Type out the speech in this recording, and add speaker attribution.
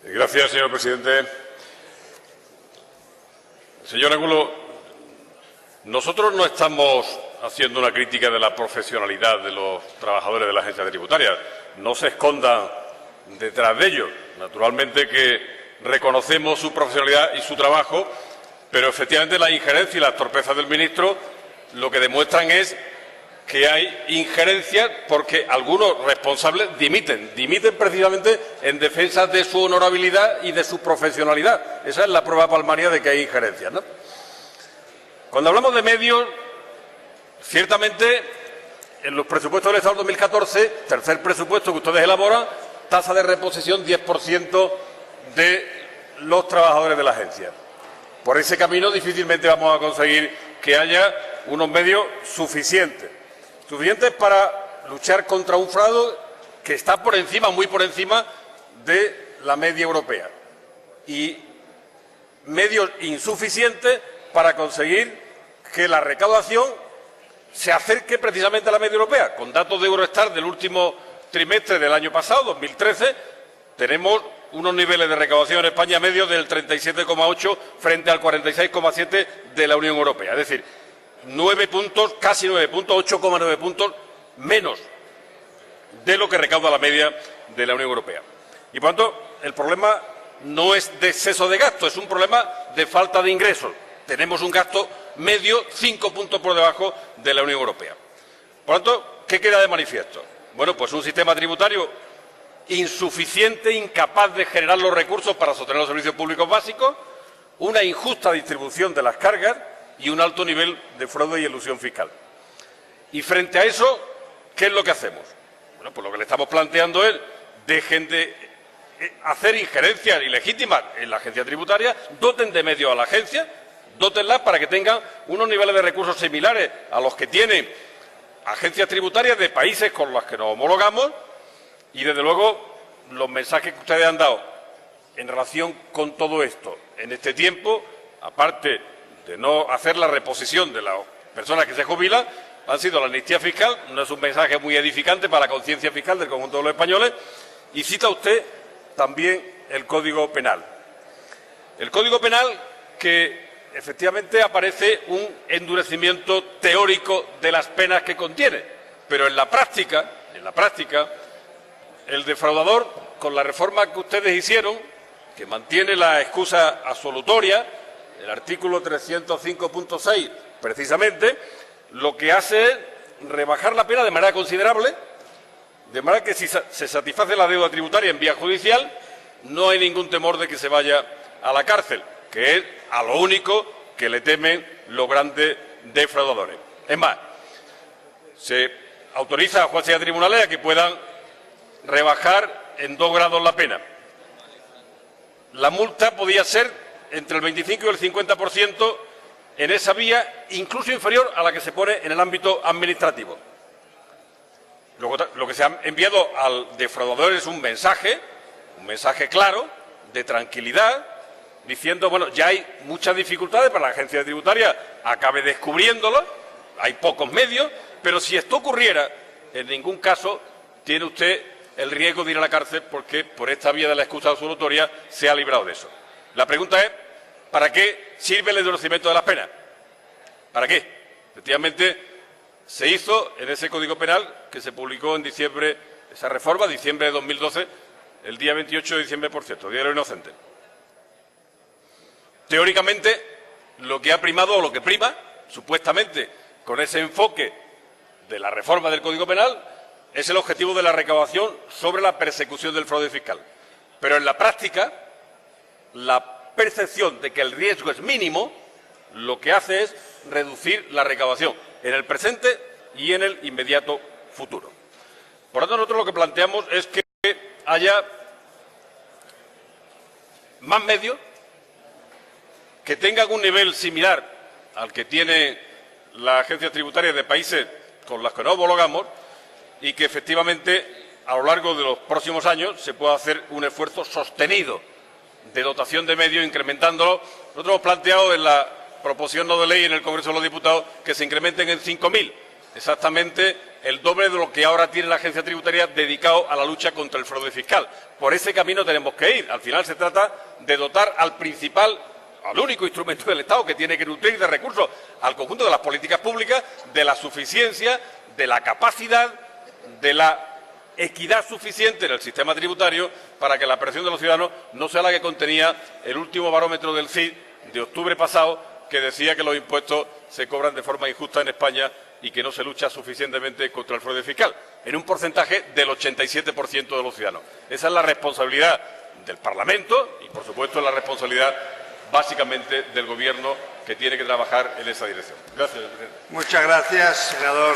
Speaker 1: Gracias, señor presidente. Señor Angulo, nosotros no estamos haciendo una crítica de la profesionalidad de los trabajadores de la agencia tributaria. No se escondan detrás de ellos. Naturalmente que reconocemos su profesionalidad y su trabajo, pero efectivamente la injerencia y las torpezas del ministro lo que demuestran es que hay injerencias porque algunos responsables dimiten precisamente en defensa de su honorabilidad y de su profesionalidad. Esa es la prueba palmaria de que hay injerencias, ¿no? Cuando hablamos de medios, ciertamente en los presupuestos del Estado 2014, tercer presupuesto que ustedes elaboran, tasa de reposición 10% de los trabajadores de la agencia. Por ese camino difícilmente vamos a conseguir que haya unos medios suficientes para luchar contra un fraude que está por encima, muy por encima de la media europea, y medios insuficientes para conseguir que la recaudación se acerque precisamente a la media europea. Con datos de Eurostat del último trimestre del año pasado, 2013, tenemos unos niveles de recaudación en España medios del 37,8 frente al 46,7 de la Unión Europea. Es decir, 9 puntos, casi 9 puntos, 8,9 puntos menos de lo que recauda la media de la Unión Europea. Y por tanto, el problema no es de exceso de gasto, es un problema de falta de ingresos. Tenemos un gasto medio 5 puntos por debajo de la Unión Europea. Por tanto, ¿qué queda de manifiesto? Bueno, pues un sistema tributario insuficiente, incapaz de generar los recursos para sostener los servicios públicos básicos, una injusta distribución de las cargas y un alto nivel de fraude y elusión fiscal. Y frente a eso, ¿qué es lo que hacemos? Bueno, pues lo que le estamos planteando es dejen de hacer injerencias ilegítimas en la agencia tributaria, doten de medios a la agencia, dótenla para que tengan unos niveles de recursos similares a los que tienen agencias tributarias de países con los que nos homologamos. Y, desde luego, los mensajes que ustedes han dado en relación con todo esto en este tiempo, aparte de no hacer la reposición de las personas que se jubilan, han sido la amnistía fiscal. No es un mensaje muy edificante para la conciencia fiscal del conjunto de los españoles. Y cita usted también el Código Penal. El Código Penal que efectivamente aparece un endurecimiento teórico de las penas que contiene, pero en la práctica, el defraudador, con la reforma que ustedes hicieron, que mantiene la excusa absolutoria, el artículo 305.6, precisamente, lo que hace es rebajar la pena de manera considerable, de manera que si se satisface la deuda tributaria en vía judicial, no hay ningún temor de que se vaya a la cárcel, que es a lo único que le temen los grandes defraudadores. Es más, se autoriza a jueces y a tribunales a que puedan rebajar en 2 grados la pena. La multa podía ser entre el 25 y el 50% en esa vía, incluso inferior a la que se pone en el ámbito administrativo. Lo que se ha enviado al defraudador es un mensaje claro, de tranquilidad, diciendo, bueno, ya hay muchas dificultades para la agencia tributaria, acabe descubriéndolo, hay pocos medios, pero si esto ocurriera, en ningún caso tiene usted el riesgo de ir a la cárcel porque por esta vía de la excusa absolutoria se ha librado de eso. La pregunta es, ¿para qué sirve el endurecimiento de las penas? ¿Para qué? Efectivamente, se hizo en ese Código Penal que se publicó en diciembre, esa reforma, diciembre de 2012, el día 28 de diciembre, por cierto, Día de los Inocentes. Teóricamente, lo que ha primado o lo que prima, supuestamente, con ese enfoque de la reforma del Código Penal, es el objetivo de la recaudación sobre la persecución del fraude fiscal. Pero en la práctica, la percepción de que el riesgo es mínimo, lo que hace es reducir la recaudación en el presente y en el inmediato futuro. Por lo tanto, nosotros lo que planteamos es que haya más medios que tengan un nivel similar al que tiene la agencia tributaria de países con los que nos homologamos y que efectivamente a lo largo de los próximos años se pueda hacer un esfuerzo sostenido de dotación de medios, incrementándolo. Nosotros hemos planteado en la proposición no de ley en el Congreso de los Diputados que se incrementen en 5.000, exactamente el doble de lo que ahora tiene la agencia tributaria dedicado a la lucha contra el fraude fiscal. Por ese camino tenemos que ir. Al final se trata de dotar al único instrumento del Estado que tiene que nutrir de recursos al conjunto de las políticas públicas, de la suficiencia, de la capacidad, de la equidad suficiente en el sistema tributario para que la presión de los ciudadanos no sea la que contenía el último barómetro del CID de octubre pasado, que decía que los impuestos se cobran de forma injusta en España y que no se lucha suficientemente contra el fraude fiscal, en un porcentaje del 87% de los ciudadanos. Esa es la responsabilidad del Parlamento y, por supuesto, la responsabilidad básicamente del Gobierno, que tiene que trabajar en esa dirección. Gracias, presidente.
Speaker 2: Muchas gracias, senador.